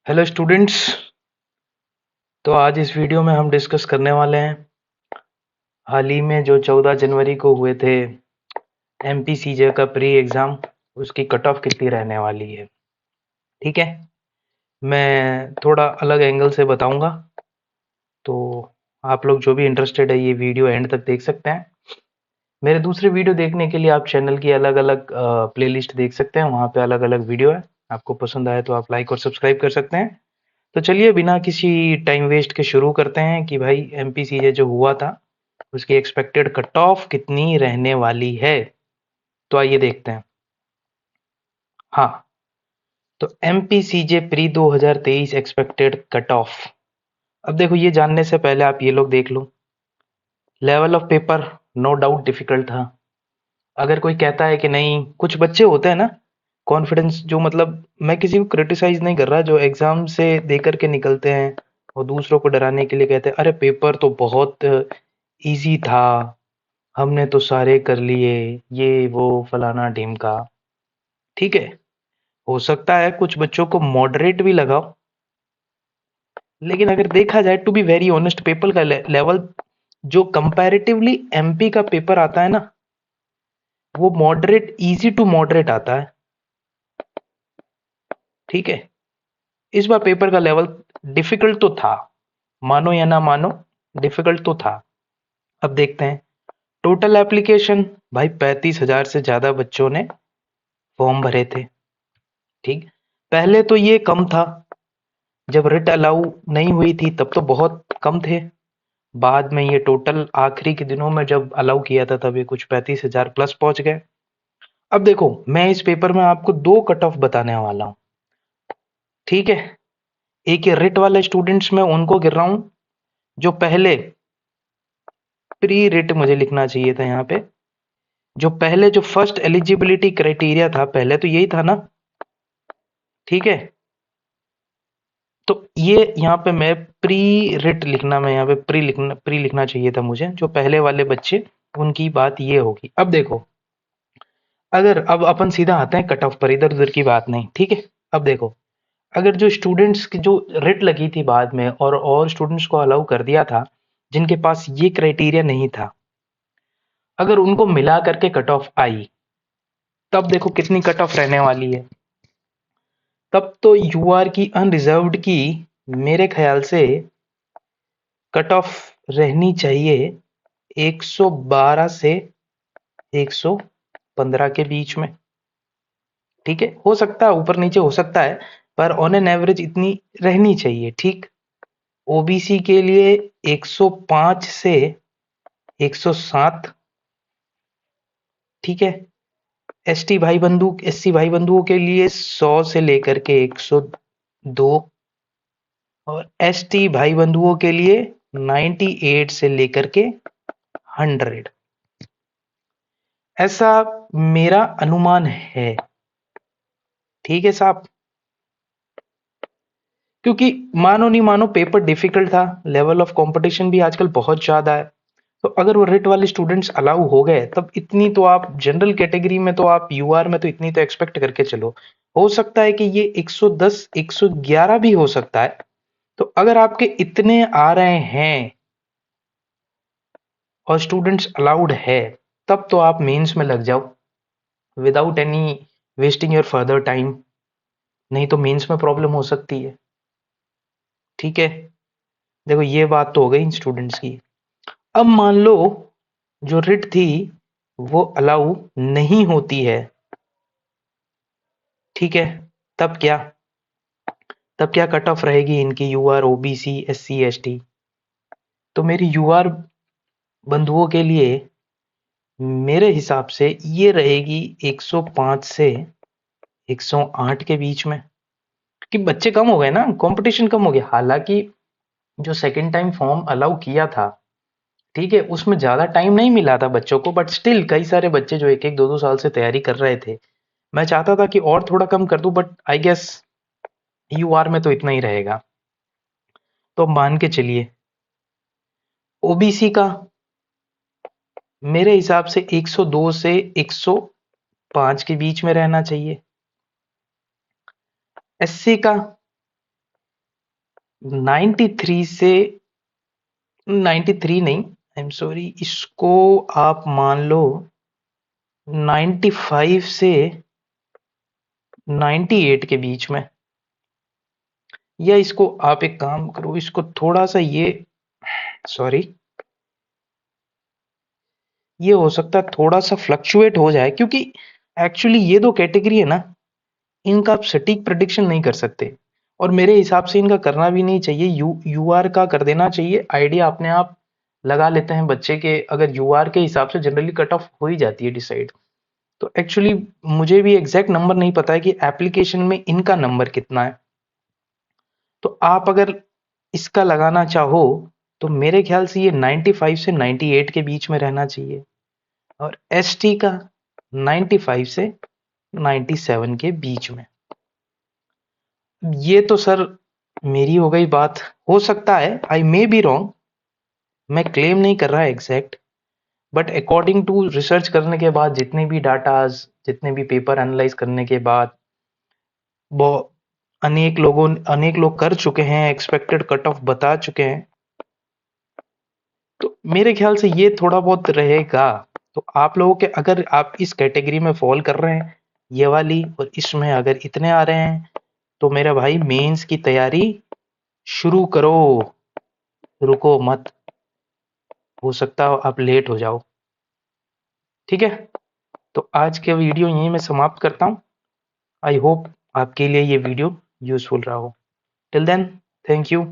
Hello students. तो आज इस वीडियो में हम डिस्कस करने वाले हैं हाल ही में जो 14 जनवरी को हुए थे एमपीसीजे का प्री एग्ज़ाम, उसकी कट ऑफ कितनी रहने वाली है। ठीक है, मैं थोड़ा अलग एंगल से बताऊंगा, तो आप लोग जो भी इंटरेस्टेड है ये वीडियो एंड तक देख सकते हैं। मेरे दूसरे वीडियो देखने के लिए आप चैनल की अलग अलग प्लेलिस्ट देख सकते हैं, वहाँ पे अलग अलग वीडियो है। आपको पसंद आए तो आप लाइक और सब्सक्राइब कर सकते हैं। तो चलिए बिना किसी टाइम वेस्ट के शुरू करते हैं कि भाई एमपीसीजे जो हुआ था उसकी एक्सपेक्टेड कट ऑफ कितनी रहने वाली है। तो आइए देखते हैं। हाँ, तो एमपीसीजे प्री 2023 एक्सपेक्टेड कट ऑफ। अब देखो, ये जानने से पहले आप ये लोग देख लो। Level of paper no doubt difficult था। अगर कोई कहता है कि नहीं, कुछ बच्चे होते हैं ना कॉन्फिडेंस, जो मतलब मैं किसी को क्रिटिसाइज नहीं कर रहा, जो एग्जाम से दे करके निकलते हैं और दूसरों को डराने के लिए कहते हैं अरे पेपर तो बहुत इजी था, हमने तो सारे कर लिए, ये वो फलाना ढीमका। ठीक है, हो सकता है कुछ बच्चों को मॉडरेट भी लगाओ, लेकिन अगर देखा जाए to be very honest, paper का लेवल जो कंपैरेटिवली एमपी का पेपर आता है ना, वो मॉडरेट, इजी टू मॉडरेट आता है। ठीक है, इस बार पेपर का लेवल डिफिकल्ट तो था, मानो या ना मानो, डिफिकल्ट तो था। अब देखते हैं टोटल एप्लीकेशन। भाई 35,000 से ज्यादा बच्चों ने फॉर्म भरे थे। ठीक, पहले तो ये कम था, जब रिट अलाउ नहीं हुई थी तब तो बहुत कम थे। बाद में ये टोटल आखिरी के दिनों में जब अलाउ किया था तब ये कुछ 35,000 प्लस पहुंच गए। अब देखो, मैं इस पेपर में आपको दो कट ऑफ बताने वाला हूँ। ठीक है, एक ये रिट वाले स्टूडेंट्स में उनको गिर रहा हूं जो पहले प्री रिट, मुझे लिखना चाहिए था यहाँ पे, जो पहले जो फर्स्ट एलिजिबिलिटी क्राइटेरिया था, पहले तो यही था ना। ठीक है, तो ये यहाँ पे मैं प्री रिट लिखना, मैं यहाँ पे प्री लिखना चाहिए था मुझे, जो पहले वाले बच्चे उनकी बात ये होगी। अब देखो, अगर अब अपन सीधा आते हैं कट ऑफ पर, इधर उधर की बात नहीं। ठीक है, अब देखो, अगर जो स्टूडेंट्स की जो रिट लगी थी बाद में और स्टूडेंट्स को अलाउ कर दिया था जिनके पास ये क्राइटेरिया नहीं था, अगर उनको मिला करके कट ऑफ आई, तब देखो कितनी कट ऑफ रहने वाली है। तब तो यूआर की अनरिजर्व्ड की मेरे ख्याल से कट ऑफ रहनी चाहिए 112 से 115 के बीच में। ठीक है, हो सकता है ऊपर नीचे हो सकता है, पर ऑन एन एवरेज इतनी रहनी चाहिए। ठीक, ओबीसी के लिए 105 से 107। ठीक है, एसटी भाई बंधु, एससी भाई बंधुओं के लिए 100 से लेकर के 102, और एसटी भाई बंधुओं के लिए 98 से लेकर के 100। ऐसा मेरा अनुमान है। ठीक है साहब, क्योंकि मानो नहीं मानो पेपर डिफिकल्ट था, लेवल ऑफ कंपटीशन भी आजकल बहुत ज्यादा है। तो अगर वो रिट वाले स्टूडेंट्स अलाउ हो गए, तब इतनी तो आप जनरल कैटेगरी में, तो आप यूआर में तो इतनी तो एक्सपेक्ट करके चलो। हो सकता है कि ये 110 111 भी हो सकता है। तो अगर आपके इतने आ रहे हैं और स्टूडेंट्स अलाउड है, तब तो आप मेंस में लग जाओ without any wasting your further time. नहीं तो मेंस में प्रॉब्लम हो सकती है। ठीक है, देखो ये बात तो हो गई स्टूडेंट्स की। अब मान लो जो रिट थी वो अलाउ नहीं होती है। ठीक है, तब क्या, तब क्या कट ऑफ रहेगी इनकी, यूआर, ओबीसी, एससी, एसटी। तो मेरी यूआर बंधुओं के लिए मेरे हिसाब से ये रहेगी 105 से 108 के बीच में, कि बच्चे कम हो गए ना, कंपटीशन कम हो गया। हालांकि जो सेकंड टाइम फॉर्म अलाउ किया था, ठीक है, उसमें ज्यादा टाइम नहीं मिला था बच्चों को, बट स्टिल कई सारे बच्चे जो एक एक दो दो साल से तैयारी कर रहे थे। मैं चाहता था कि और थोड़ा कम कर दूं, बट आई गेस यूआर में तो इतना ही रहेगा। तो मान के चलिए ओबीसी का मेरे हिसाब से 102 से 105 के बीच में रहना चाहिए। एससी का 93 से 93 नहीं, आई एम सॉरी, इसको आप मान लो 95 से 98 के बीच में। या इसको आप एक काम करो, इसको थोड़ा सा सॉरी, ये हो सकता है थोड़ा सा फ्लक्चुएट हो जाए, क्योंकि एक्चुअली ये दो कैटेगरी है ना, इनका आप सटीक प्रिडिक्शन नहीं कर सकते, और मेरे हिसाब से इनका करना भी नहीं चाहिए। यूआर का कर देना चाहिए, आइडिया अपने आप लगा लेते हैं बच्चे के, अगर यूआर के हिसाब से जनरली कट ऑफ हो ही जाती है डिसाइड। तो एक्चुअली मुझे भी एग्जैक्ट नंबर नहीं पता है कि एप्लीकेशन में इनका नंबर कितना है, तो आप अगर इसका लगाना चाहो तो मेरे ख्याल से ये 95 से 98 के बीच में रहना चाहिए, और एसटी का 95 से 97 के बीच में। ये तो सर मेरी हो गई बात, हो सकता है आई मे बी रॉन्ग, मैं क्लेम नहीं कर रहा exact, but according to research करने के बाद, जितने भी डाटाज, जितने भी पेपर एनालाइज करने के बाद, बहुत अनेक लोग कर चुके हैं, एक्सपेक्टेड कट ऑफ बता चुके हैं, तो मेरे ख्याल से ये थोड़ा बहुत रहेगा। तो आप लोगों के, अगर आप इस कैटेगरी में फॉल कर रहे हैं ये वाली, और इसमें अगर इतने आ रहे हैं, तो मेरा भाई मेंस की तैयारी शुरू करो, रुको मत, हो सकता है आप लेट हो जाओ। ठीक है, तो आज के वीडियो यहीं मैं समाप्त करता हूँ। आई होप आपके लिए ये वीडियो यूजफुल रहा हो। Till then, thank you.